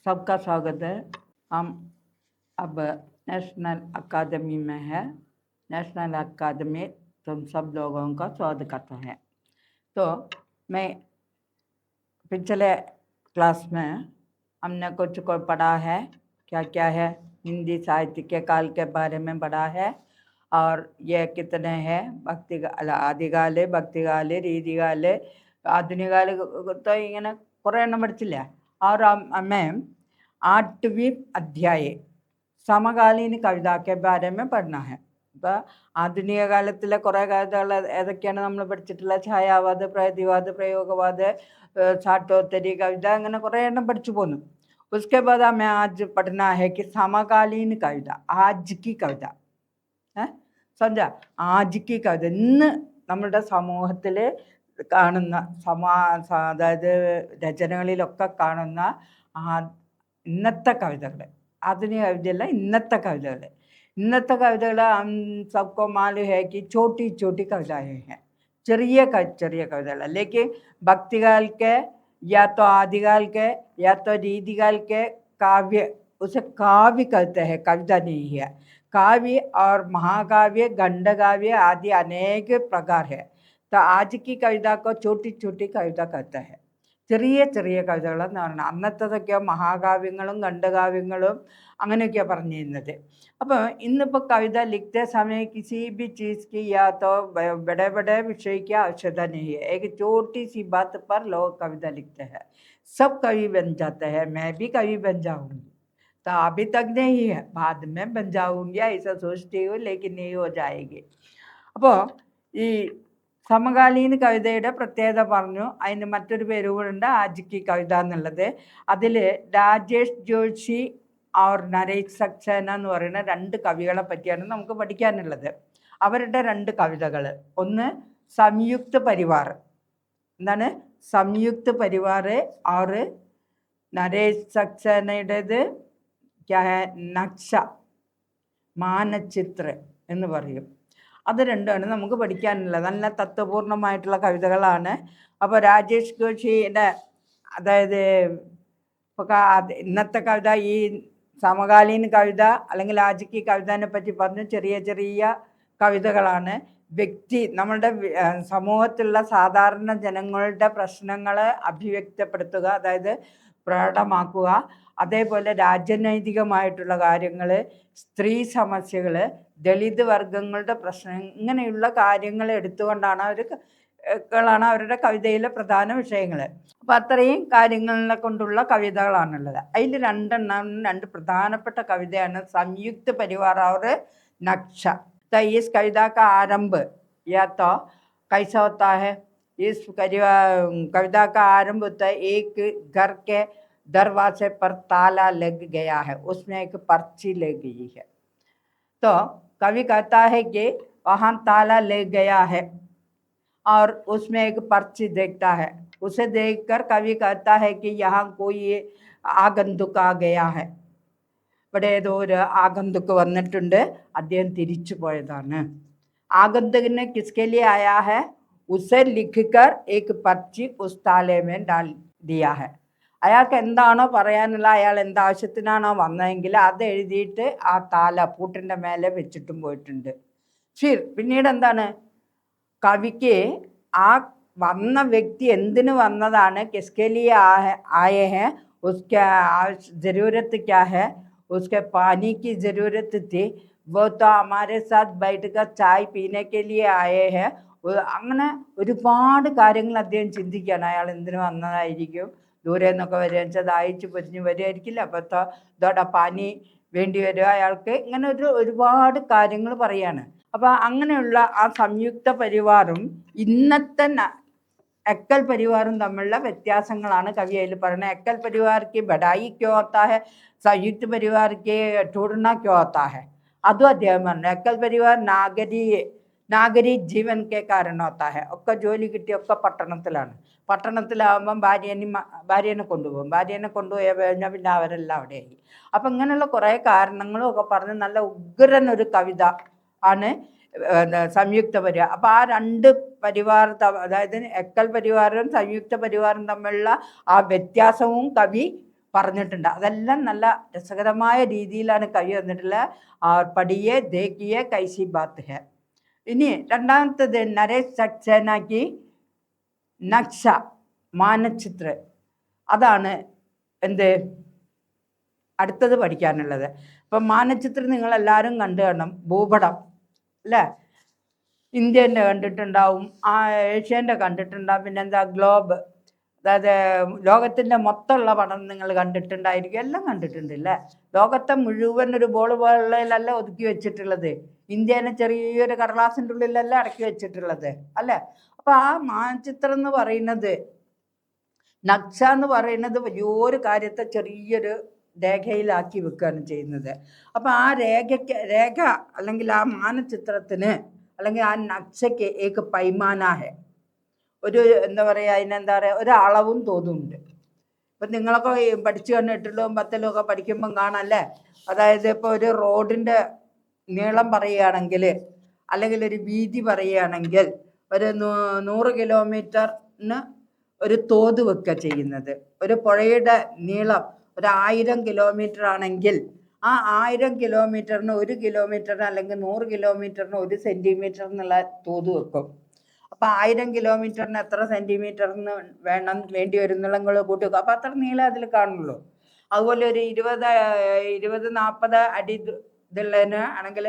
सबका स्वागत है। हम अब नेशनल अकादमी में है। नेशनल अकादमी तुम सब लोगों का स्वागत करता है। तो मैं पिछले क्लास में हमने कुछ को पढ़ा है, क्या क्या है, हिंदी साहित्य के काल के बारे में पढ़ा है। और ये कितने हैं, ഭക്തി ആദികാല്, ഭക്തികാല്, രീതികാല്, ആധുനികാല്, तो ഇങ്ങനെ കുറേ എണ്ണം പഠിച്ചില്ലേ. और हमें 8वीं अध्याय സമകാലീന കവിത के बारे में പഠന है. അപ്പോൾ ആധുനിക കാലത്തിലെ കുറേ കവിതകൾ ഏതൊക്കെയാണ് നമ്മൾ പഠിച്ചിട്ടുള്ളത്? ഛായാവാദ്, പ്രതിവാദ്, പ്രയോഗവാദ്, സാട്ടോത്തരി കവിത, അങ്ങനെ കുറേ എണ്ണം പഠിച്ചു പോന്നു. उसके बाद हमें आज पढ़ना है कि സമകാലീന കവിത, आज की कविता है. समझा? आज की कविത ഇന്ന് നമ്മുടെ സമൂഹത്തിൽ കാണുന്ന അതായത് രചനകളിലൊക്കെ കാണുന്ന ഇന്നത്തെ കവിതകൾ, ആധുനിക കവിതയല്ല, ഇന്നത്തെ കവിതകൾ. ഇന്നത്തെ കവിതകൾ हम सबको मालूम है कि छोटी छोटी कविताएं हैं, ചെറിയ कविताएं. लेकिन भक्तिकाल के या तो आदिकाल के या तो रीतिकाल के काव्य, उसे काव्य कहते हैं, कविता नहीं है. काव्य और महाकाव्य, खंडकाव्य आदि अनेक प्रकार है. तो आज की कविता को छोटी छोटी कविता कहते हैं. ചെറിയ ചെറിയ കവിതകളെന്ന് പറഞ്ഞാൽ അന്നത്തതൊക്കെയോ മഹാകാവ്യങ്ങളും ഖണ്ഡകാവ്യങ്ങളും അങ്ങനെയൊക്കെയാണ് പറഞ്ഞിരുന്നത്. അപ്പോൾ ഇന്നിപ്പോൾ കവിത लिखते समय किसी भी चीज़ की या तो बड़े बड़े विषय की आवश्यकता नहीं है. एक छोटी सी बात पर लोग कविता लिखते हैं. सब कवि बन जाते हैं. मैं भी कवि बन जाऊंगी. तो अभी तक नहीं है, बाद में बन जाऊंगी ऐसा सोचती हूँ, लेकिन नहीं हो जाएगी. അപ്പോൾ ഈ സമകാലീന കവിതയുടെ പ്രത്യേകത പറഞ്ഞു. അതിന് മറ്റൊരു പേര് കൂടെ ആജിക്കി കവിത എന്നുള്ളത്. അതിൽ രാജേഷ് ജോഷി और നരേഷ് സക്സേന എന്ന് പറയുന്ന രണ്ട് കവികളെ പറ്റിയാണ് നമുക്ക് പഠിക്കാനുള്ളത്. അവരുടെ രണ്ട് കവിതകൾ, ഒന്ന് സംയുക്ത പരിവാർ, എന്താണ് സംയുക്ത പരിവാർ, और നരേഷ് സക്സേനയുടേത് क्या है, നക്ഷ, മാനചിത്ര എന്ന് പറയും. അത് രണ്ടുമാണ് നമുക്ക് പഠിക്കാനുള്ളത്. നല്ല തത്വപൂർണമായിട്ടുള്ള കവിതകളാണ്. അപ്പോൾ രാജേഷ് ജോഷിയുടെ, അതായത് ഇപ്പോൾ ഇന്നത്തെ കവിത, ഈ സമകാലീന കവിത അല്ലെങ്കിൽ ആജിക്കി കവിതയെ പറ്റി പറഞ്ഞു. ചെറിയ ചെറിയ കവിതകളാണ്. വ്യക്തി, നമ്മളുടെ സമൂഹത്തിലുള്ള സാധാരണ ജനങ്ങളുടെ പ്രശ്നങ്ങളെ അഭിവ്യക്തപ്പെടുത്തുക, അതായത് പ്രകടമാക്കുക. അതേപോലെ രാജനൈതികമായിട്ടുള്ള കാര്യങ്ങൾ, സ്ത്രീ സമസ്യകൾ, ദളിത് വർഗങ്ങളുടെ പ്രശ്നം, ഇങ്ങനെയുള്ള കാര്യങ്ങൾ എടുത്തുകൊണ്ടാണ് അവരുടെ കവിതയിലെ പ്രധാന വിഷയങ്ങൾ. അപ്പം അത്രയും കാര്യങ്ങളെ കൊണ്ടുള്ള കവിതകളാണുള്ളത്. അതിൽ രണ്ട് പ്രധാനപ്പെട്ട കവിതയാണ് സംയുക്ത പരിവാർ और നക്ഷ. तो इस कविता का आरंभ या तो कैसा होता है? इस कविता का आरंभ होता है, एक घर के दरवाजे पर ताला लग गया है, उसमें एक पर्ची लग गई है. तो कवि कहता है कि वहाँ ताला लग गया है और उसमें एक पर्ची देखता है. उसे देखकर कवि कहता है कि यहाँ कोई आगंतुक आ गया है. ഇവിടെ ഏതോ ഒരു ആഗന്തുക്ക് വന്നിട്ടുണ്ട്, അദ്ദേഹം തിരിച്ചു പോയതാണ്. ആഗന്തുകിനെ കിസ്കെ ലിയെ ആയാ ഹെ, ഉസെ ലിഖ്കർ ഏക് പർച്ചി ഉസ് താലെ മേ ഡാൽ ദിയാ ഹെ. അയാൾക്ക് എന്താണോ പറയാനുള്ള, അയാൾ എന്താവശ്യത്തിനാണോ വന്നതെങ്കിൽ അത് എഴുതിയിട്ട് ആ താല പൂട്ടിൻ്റെ മേലെ വെച്ചിട്ടും പോയിട്ടുണ്ട്. പിന്നീട് എന്താണ്, കവിക്ക് ആ വന്ന വ്യക്തി എന്തിനു വന്നതാണ്, കിസ്കെ ലിയെ ആയേ ഹെ, ഉസ്കെ ജരൂരത്ത് ക്യാ ഹെ, उसके पानी की ज़रूरत थी, वो तो हमारे साथ बैठकर चाय पीने के लिए आए हैं. അങ്ങനെ ഒരുപാട് കാര്യങ്ങൾ അദ്ദേഹം ചിന്തിക്കുകയാണ്. അയാൾ എന്തിനു വന്നതായിരിക്കും, ദൂരെ നിന്നൊക്കെ വരിക വെച്ചാൽ ദാഹിച്ച് പൊരിഞ്ഞ് വരികയായിരിക്കില്ല, അപ്പോൾ ഇതോടെ പാനി വേണ്ടി വരിക അയാൾക്ക്. ഇങ്ങനെ ഒരുപാട് കാര്യങ്ങൾ പറയാണ്. അപ്പോൾ അങ്ങനെയുള്ള ആ സംയുക്ത പരിവാറും ഇന്നത്തെ अक्कल परिवार तमिल व्यत्यासंगाണ് कवि അതിൽ പറയുന്നത്. अक्कल परिवार की बढ़ाई क्यों होता है, संयुक्त परिवार के टूटना क्यों होता है, അതും അദ്ദേഹം പറഞ്ഞു. अक्कल परिवार नागरी जीवन के कारण होता है. ഒക്കെ ജോലി കിട്ടിയൊക്കെ പട്ടണത്തിലാണ്. പട്ടണത്തിലാവുമ്പം ഭാര്യനെ കൊണ്ടുപോകും. ഭാര്യനെ കൊണ്ടുപോയി കഴിഞ്ഞാൽ പിന്നെ അവരെല്ലാം അവിടെയായി. അപ്പം ഇങ്ങനെയുള്ള കുറേ കാരണങ്ങളും ഒക്കെ പറഞ്ഞ് നല്ല ഉഗ്രൻ ഒരു കവിത ആണ് സംയുക്ത പരിവാർ. അപ്പോൾ ആ രണ്ട് പരിവാർ, അതായത് അക്കൽ പരിവാറും സംയുക്ത പരിവാറും തമ്മിലുള്ള ആ വ്യത്യാസവും കവി പറഞ്ഞിട്ടുണ്ട്. അതെല്ലാം നല്ല രസകരമായ രീതിയിലാണ് കവി വന്നിട്ടുള്ളത്. പഠിയെ ദേക്കിയെ കൈസി ബാത്ത് ഹെ. ഇനി രണ്ടാമത്തത് നരേഷ് സക്സേനയ്ക്ക് നക്ഷ മാനചിത്ര, അതാണ് എന്ത് അടുത്തത് പഠിക്കാനുള്ളത്. അപ്പം മാനചിത്രം നിങ്ങളെല്ലാവരും കണ്ടു കാണണം. ഭൂപടം അല്ലേ, ഇന്ത്യൻ്റെ കണ്ടിട്ടുണ്ടാവും, ഏഷ്യേൻ്റെ കണ്ടിട്ടുണ്ടാവും, പിന്നെന്താ ഗ്ലോബ്, അതായത് ലോകത്തിൻ്റെ മൊത്തമുള്ള പടം നിങ്ങൾ കണ്ടിട്ടുണ്ടായിരിക്കും, എല്ലാം കണ്ടിട്ടുണ്ട് അല്ലേ. ലോകത്തെ മുഴുവൻ ഒരു ബോൾ പോലെയല്ല ഒതുക്കി വെച്ചിട്ടുള്ളത്, ഇന്ത്യനെ ചെറിയൊരു കടലാസിൻ്റെ ഉള്ളിലല്ല അടക്കി വെച്ചിട്ടുള്ളത് അല്ലേ. അപ്പോൾ ആ മാനചിത്രം എന്ന് പറയുന്നത്, നക്ഷ എന്ന് പറയുന്നത് വലിയൊരു കാര്യത്തെ ചെറിയൊരു രേഖയിലാക്കി വെക്കുകയാണ് ചെയ്യുന്നത്. അപ്പോൾ ആ രേഖ അല്ലെങ്കിൽ ആ മാനചിത്രത്തിന് അല്ലെങ്കിൽ ആ നക്ഷയ്ക്ക് ഏക്ക് പൈമാനാഹെ, ഒരു എന്താ പറയുക, അതിനെന്താ പറയുക, ഒരു അളവും തോന്നുന്നുണ്ട്. ഇപ്പം നിങ്ങളൊക്കെ പഠിച്ചു കണ്ടിട്ടുള്ളതും 10ലും ഒക്കെ പഠിക്കുമ്പം കാണാമല്ലേ, അതായത് ഇപ്പോൾ ഒരു റോഡിൻ്റെ നീളം പറയുകയാണെങ്കിൽ അല്ലെങ്കിൽ ഒരു വീതി പറയുകയാണെങ്കിൽ ഒരു 100 കിലോമീറ്ററിന് ഒരു തോത് വെക്കുക ചെയ്യുന്നത്. ഒരു പുഴയുടെ നീളം ഒരു 1000 കിലോമീറ്റർ ആണെങ്കിൽ ആ 1000 കിലോമീറ്ററിന് 1 കിലോമീറ്ററിന് അല്ലെങ്കിൽ 100 കിലോമീറ്ററിന് 1 സെൻറ്റിമീറ്റർ എന്നുള്ള തോത് വെക്കും. അപ്പോൾ 1000 കിലോമീറ്ററിന് എത്ര സെൻറ്റിമീറ്ററിന് വേണ്ടി വരും എന്നുള്ള നിങ്ങൾ കൂട്ടി വെക്കും. അപ്പോൾ അത്ര നീളം അതിൽ കാണുള്ളൂ. അതുപോലെ ഒരു 20-40 അടി ഇതുള്ളതിന് ആണെങ്കിൽ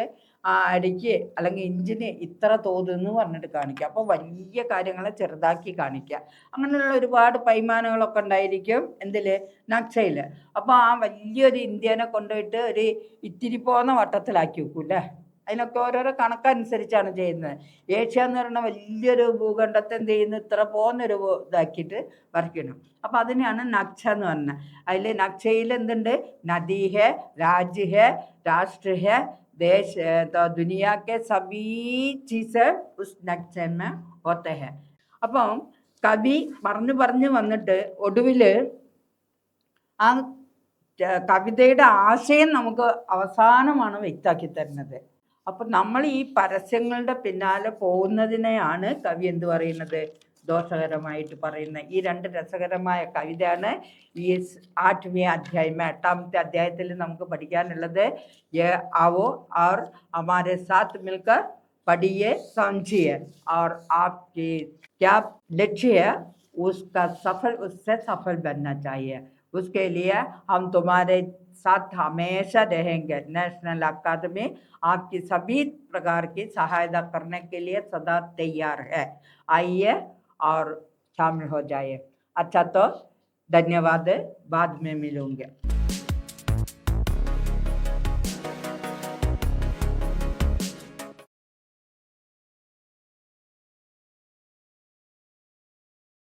ആ അടിക്ക് അല്ലെങ്കിൽ ഇഞ്ചിന് ഇത്ര തോത് എന്ന് പറഞ്ഞിട്ട് കാണിക്കുക. അപ്പോൾ വലിയ കാര്യങ്ങളെ ചെറുതാക്കി കാണിക്കുക. അങ്ങനെയുള്ള ഒരുപാട് പൈമാനങ്ങളൊക്കെ ഉണ്ടായിരിക്കും എന്തിൽ, നക്ഷയിൽ. അപ്പോൾ ആ വലിയൊരു ഇന്ത്യനെ കൊണ്ടുപോയിട്ട് ഒരു ഇത്തിരി പോകുന്ന വട്ടത്തിലാക്കി വെക്കൂല്ലേ. അതിനൊക്കെ ഓരോരോ കണക്കനുസരിച്ചാണ് ചെയ്യുന്നത്. ഏഷ്യ എന്ന് പറയുന്ന വലിയൊരു ഭൂഖണ്ഡത്തെ എന്ത് ചെയ്യുന്നു, ഇത്ര പോകുന്നൊരു ഇതാക്കിയിട്ട് വരയ്ക്കണം. അപ്പോൾ അതിനെയാണ് നക്ഷ എന്ന് പറഞ്ഞത്. അതിൽ നക്ഷയിൽ എന്തുണ്ട്, നദി ഹെ, രാജ്യ ഹെ, രാഷ്ട്ര ഹെ, देश तो दुनिया के सभी चीज़ें उस नक्शे में होते हैं. അപ്പം കവി പറഞ്ഞു വന്നിട്ട് ഒടുവിൽ ആ കവിതയുടെ ആശയം നമുക്ക് അവസാനമാണ് വ്യക്തമാക്കി തരുന്നത്. അപ്പം നമ്മൾ ഈ പരസ്യങ്ങളുടെ പിന്നാലെ പോകുന്നതിനെയാണ് കവി എന്ത് പറയുന്നത്, ദോഷകരമായിട്ട് പറയുന്നത്. ഈ 2 രസകരമായ കവിതയാണ് ഈ 8वीं അധ്യായം, 8ാമത്തെ അധ്യായത്തിൽ നമുക്ക് പഠിക്കാനുള്ളത്. आओ और हमारे साथ मिलकर पढ़िए, समझिए और आपकी क्या लक्ष्य है उससे सफल बनना चाहिए. उसके लिए हम तुम्हारे साथ हमेशा रहेंगे. नेशनल अकादमी आपकी सभी प्रकार की सहायता करने के लिए सदा तैयार है. आइए और शामिल हो जाइए. अच्छा तो धन्यवाद, बाद में मिलूंगे.